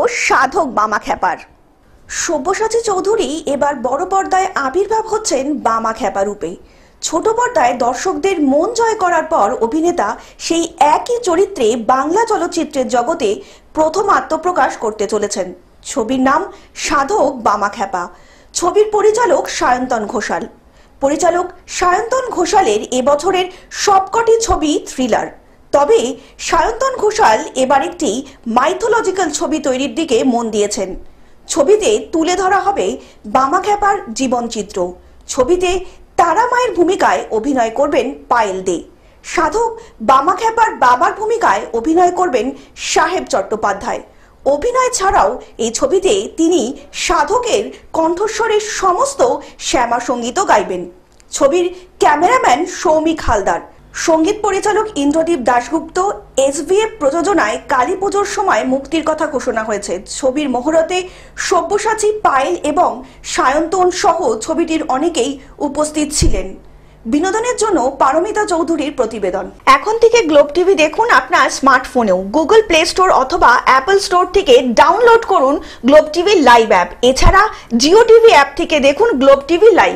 সাধক বামা খ্যাপার। সব্যসাচী চৌধুরী এবার বড় পর্দায় আবির্ভাব হচ্ছেন বামা খ্যাপা রূপে। ছোট পর্দায় দর্শকদের মন জয় করার পর অভিনেতা সেই একই চরিত্রে বাংলা চলচ্চিত্রের জগতে প্রথম আত্মপ্রকাশ করতে চলেছেন। ছবির নাম সাধক বামা খ্যাপা। ছবির পরিচালক সায়ন্তন ঘোষাল। পরিচালক সায়ন্তন ঘোষালের এবছরের সবকটি ছবি থ্রিলার। তবে সায়ন্তন ঘোষাল এবার একটি মাইথোলজিক্যাল ছবি তৈরির দিকে মন দিয়েছেন। ছবিতে তুলে ধরা হবে বামা খ্যাপার জীবনচিত্র। ছবিতে তারা মায়ের ভূমিকায় অভিনয় করবেন পায়েল দে। সাধক বামা খ্যাপার বাবার ভূমিকায় অভিনয় করবেন সাহেব চট্টোপাধ্যায়। অভিনয় ছাড়াও এই ছবিতে তিনি সাধকের কণ্ঠস্বরের সমস্ত শ্যামা সঙ্গীতও গাইবেন। ছবির ক্যামেরাম্যান সৌমিক হালদার। সঙ্গীত পরিচালক ইন্দ্রদীপ দাশগুপ্ত। SVF প্রযোজনায় কালী পুজোর সময় মুক্তির কথা ঘোষণা হয়েছে। ছবির মুহূর্তে সব্যসাচী, পায়েল এবং সায়ন্তন সহ ছবিটির অনেকেই উপস্থিত ছিলেন। বিনোদনের জন্য পারমিতা চৌধুরীর প্রতিবেদন। এখন থেকে গ্লোব টিভি দেখুন আপনার স্মার্টফোনেও। গুগল প্লে স্টোর অথবা অ্যাপল স্টোর থেকে ডাউনলোড করুন গ্লোব টিভি লাইভ অ্যাপ। এছাড়া জিও টিভি অ্যাপ থেকে দেখুন গ্লোব টিভি লাইভ।